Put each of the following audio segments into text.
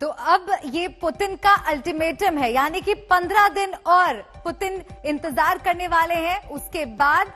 तो अब ये पुतिन का अल्टीमेटम है, यानी कि 15 दिन और पुतिन इंतजार करने वाले हैं। उसके बाद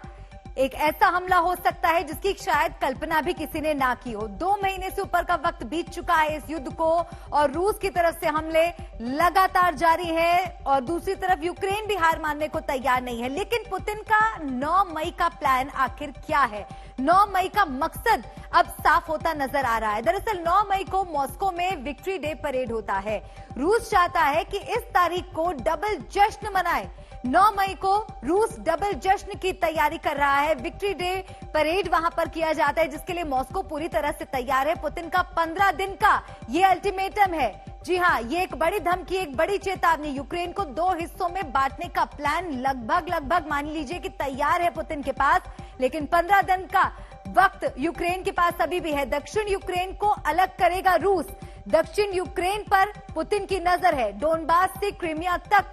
एक ऐसा हमला हो सकता है जिसकी शायद कल्पना भी किसी ने ना की हो। 2 महीने से ऊपर का वक्त बीत चुका है इस युद्ध को और रूस की तरफ से हमले लगातार जारी हैं और दूसरी तरफ यूक्रेन भी हार मानने को तैयार नहीं है। लेकिन पुतिन का 9 मई का प्लान आखिर क्या है? 9 मई का मकसद अब साफ होता नजर आ रहा है। दरअसल 9 मई को मॉस्को में विक्ट्री डे परेड होता है। रूस चाहता है कि इस तारीख को डबल जश्न मनाए। 9 मई को रूस डबल जश्न की तैयारी कर रहा है। विक्ट्री डे परेड वहां पर किया जाता है जिसके लिए मॉस्को पूरी तरह से तैयार है। पुतिन का 15 दिन का ये अल्टीमेटम है। जी हां, ये एक बड़ी धमकी, एक बड़ी चेतावनी। यूक्रेन को 2 हिस्सों में बांटने का प्लान लगभग मान लीजिए कि तैयार है पुतिन के पास, लेकिन 15 दिन का वक्त यूक्रेन के पास अभी भी है। दक्षिण यूक्रेन को अलग करेगा रूस। दक्षिण यूक्रेन पर पुतिन की नजर है। डोनबास से क्रीमिया तक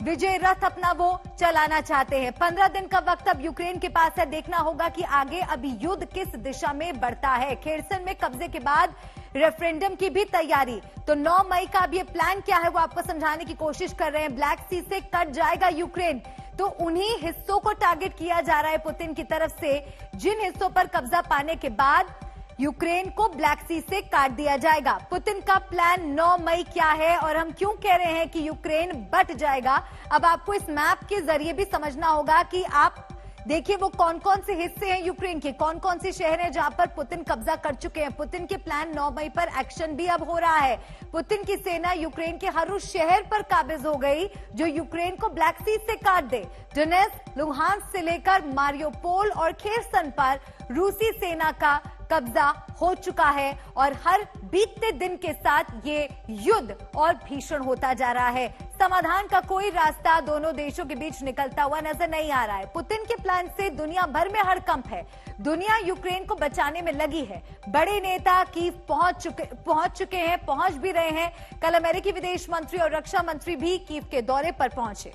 विजय रथ अपना वो चलाना चाहते हैं। 15 दिन का वक्त अब यूक्रेन के पास है। देखना होगा कि आगे अभी युद्ध किस दिशा में बढ़ता है। खेरसन में कब्जे के बाद रेफरेंडम की भी तैयारी। तो 9 मई का अब ये प्लान क्या है वो आपको समझाने की कोशिश कर रहे हैं। ब्लैक सी से कट जाएगा यूक्रेन, तो उन्हीं हिस्सों को टारगेट किया जा रहा है पुतिन की तरफ से जिन हिस्सों पर कब्जा पाने के बाद यूक्रेन को ब्लैक सी से काट दिया जाएगा। पुतिन का प्लान 9 मई क्या है और हम क्यों कह रहे हैं कि यूक्रेन बट जाएगा, अब आपको इस मैप के जरिए भी समझना होगा कि आप देखिए वो कौन कौन से हिस्से हैं यूक्रेन के, कौन कौन से शहर हैं जहां पर पुतिन कब्जा कर चुके हैं। पुतिन के प्लान 9 मई पर एक्शन भी अब हो रहा है। पुतिन की सेना यूक्रेन के हर उस शहर पर काबिज हो गई जो यूक्रेन को ब्लैक सी से काट दे। डोनेत्स्क, लुहांस्क से लेकर मारियोपोल और खेरसन पर रूसी सेना का कब्जा हो चुका है और हर बीतते दिन के साथ ये युद्ध और भीषण होता जा रहा है। समाधान का कोई रास्ता दोनों देशों के बीच निकलता हुआ नजर नहीं आ रहा है। पुतिन के प्लान से दुनिया भर में हड़कंप है। दुनिया यूक्रेन को बचाने में लगी है। बड़े नेता कीव पहुंच चुके हैं, पहुंच भी रहे हैं। कल अमेरिकी विदेश मंत्री और रक्षा मंत्री भी कीव के दौरे पर पहुंचे।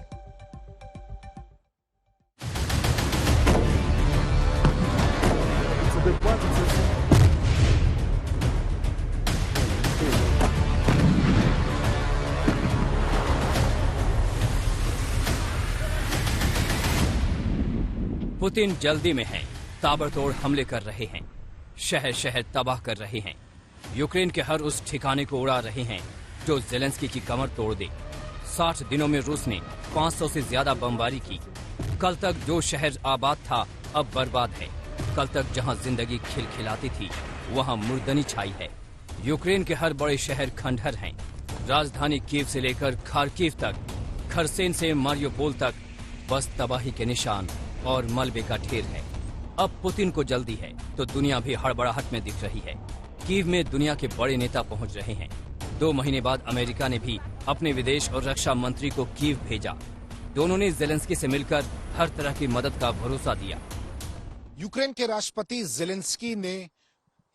पुतिन जल्दी में हैं, ताबड़तोड़ हमले कर रहे हैं, शहर शहर तबाह कर रहे हैं, यूक्रेन के हर उस ठिकाने को उड़ा रहे हैं जो जेलेंस्की की कमर तोड़ दे। 60 दिनों में रूस ने 500 से ज्यादा बमबारी की। कल तक जो शहर आबाद था अब बर्बाद है। कल तक जहां जिंदगी खिलखिलाती थी वहां मुर्दनी छाई है। यूक्रेन के हर बड़े शहर खंडहर हैं। राजधानी कीव से लेकर खार्किव तक, खरसेन से मारियोपोल तक बस तबाही के निशान और मलबे का ढेर है। अब पुतिन को जल्दी है तो दुनिया भी हड़बड़ाहट में दिख रही है। कीव में दुनिया के बड़े नेता पहुंच रहे हैं। 2 महीने बाद अमेरिका ने भी अपने विदेश और रक्षा मंत्री को कीव भेजा। दोनों ने जेलेंस्की से मिलकर हर तरह की मदद का भरोसा दिया। यूक्रेन के राष्ट्रपति जेलेंस्की ने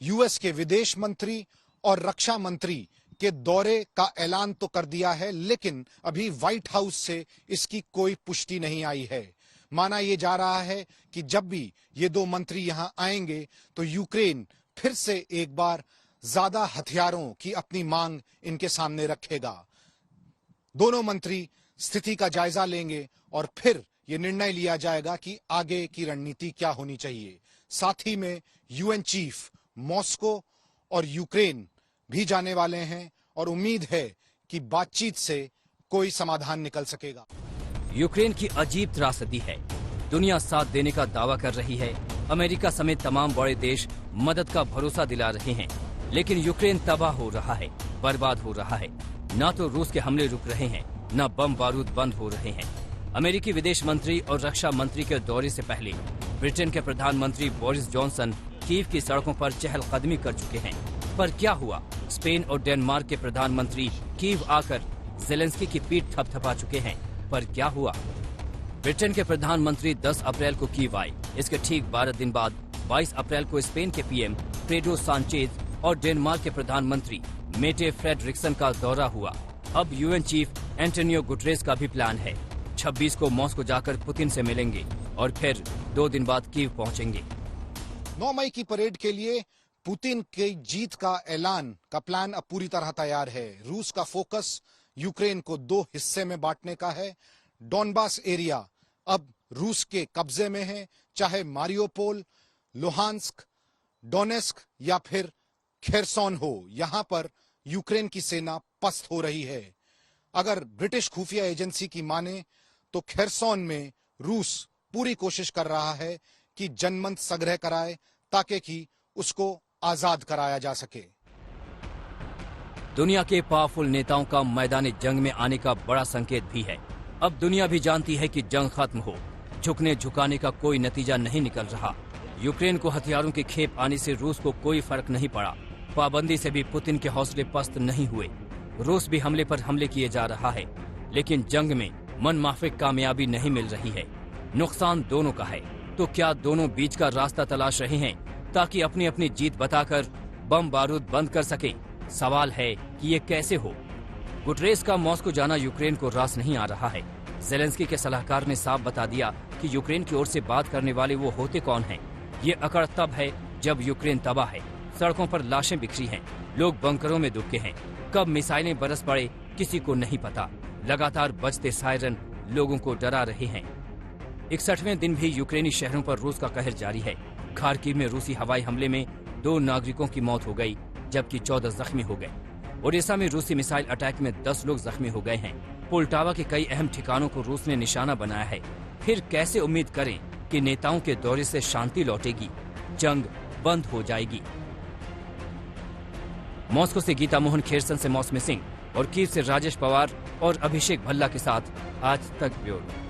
यूएस के विदेश मंत्री और रक्षा मंत्री के दौरे का ऐलान तो कर दिया है, लेकिन अभी व्हाइट हाउस से इसकी कोई पुष्टि नहीं आई है। माना यह जा रहा है कि जब भी ये 2 मंत्री यहां आएंगे तो यूक्रेन फिर से एक बार ज्यादा हथियारों की अपनी मांग इनके सामने रखेगा। दोनों मंत्री स्थिति का जायजा लेंगे और फिर ये निर्णय लिया जाएगा कि आगे की रणनीति क्या होनी चाहिए। साथ ही में यूएन चीफ मॉस्को और यूक्रेन भी जाने वाले हैं और उम्मीद है कि बातचीत से कोई समाधान निकल सकेगा। यूक्रेन की अजीब त्रासदी है। दुनिया साथ देने का दावा कर रही है। अमेरिका समेत तमाम बड़े देश मदद का भरोसा दिला रहे हैं, लेकिन यूक्रेन तबाह हो रहा है, बर्बाद हो रहा है। न तो रूस के हमले रुक रहे हैं, न बम बारूद बंद हो रहे हैं। अमेरिकी विदेश मंत्री और रक्षा मंत्री के दौरे से पहले ब्रिटेन के प्रधानमंत्री बोरिस जॉनसन कीव की सड़कों पर चहलकदमी कर चुके हैं। पर क्या हुआ? स्पेन और डेनमार्क के प्रधानमंत्री कीव आकर जेलेंस्की की पीठ थपथपा चुके हैं। पर क्या हुआ? ब्रिटेन के प्रधानमंत्री 10 अप्रैल को कीव आए। इसके ठीक 12 दिन बाद 22 अप्रैल को स्पेन के पीएम पेड्रो सांचेज और डेनमार्क के प्रधानमंत्री मेटे फ्रेडरिक्सन का दौरा हुआ। अब यूएन चीफ एंटोनियो गुटरेस का भी प्लान है। 26 को मॉस्को जाकर पुतिन से मिलेंगे और फिर 2 दिन बाद कीव पहुंचेंगे। 9 मई की परेड के लिए पुतिन की जीत का ऐलान का प्लान अब पूरी तरह तैयार है। रूस का फोकस यूक्रेन को 2 हिस्से में बांटने का है। डॉनबास एरिया अब रूस के कब्जे में है, चाहे मारियोपोल, लुहांस्क, डोनेस्क या फिर खेरसोन हो। यहां पर यूक्रेन की सेना पस्त हो रही है। अगर ब्रिटिश खुफिया एजेंसी की माने तो खेरसोन में रूस पूरी कोशिश कर रहा है कि जनमत संग्रह कराए ताकि कि उसको आजाद कराया जा सके। दुनिया के पावरफुल नेताओं का मैदानी जंग में आने का बड़ा संकेत भी है। अब दुनिया भी जानती है कि जंग खत्म हो, झुकने झुकाने का कोई नतीजा नहीं निकल रहा। यूक्रेन को हथियारों की खेप आने से रूस को कोई फर्क नहीं पड़ा। पाबंदी से भी पुतिन के हौसले पस्त नहीं हुए। रूस भी हमले पर हमले किए जा रहा है, लेकिन जंग में मनमाफिक कामयाबी नहीं मिल रही है। नुकसान दोनों का है। तो क्या दोनों बीच का रास्ता तलाश रहे हैं ताकि अपनी अपनी जीत बताकर बम बारूद बंद कर सके? सवाल है कि ये कैसे हो। गुटरेस का मॉस्को जाना यूक्रेन को रास नहीं आ रहा है। ज़ेलेंस्की के सलाहकार ने साफ बता दिया कि यूक्रेन की ओर से बात करने वाले वो होते कौन हैं। ये अकड़ तब है जब यूक्रेन तबाह है, सड़कों पर लाशें बिखरी हैं, लोग बंकरों में दुबके हैं। कब मिसाइलें बरस पड़े किसी को नहीं पता। लगातार बजते सायरन लोगों को डरा रहे हैं। 61वें दिन भी यूक्रेनी शहरों पर रूस का कहर जारी है। खार्किव में रूसी हवाई हमले में 2 नागरिकों की मौत हो गई, जबकि 14 जख्मी हो गए। ओडेसा में रूसी मिसाइल अटैक में 10 लोग जख्मी हो गए हैं। पोल्टावा के कई अहम ठिकानों को रूस ने निशाना बनाया है। फिर कैसे उम्मीद करें कि नेताओं के दौरे से शांति लौटेगी, जंग बंद हो जाएगी? मॉस्को से गीता मोहन, खेरसन से मौसमी सिंह और कीव से राजेश पवार और अभिषेक भल्ला के साथ आज तक ब्यूरो।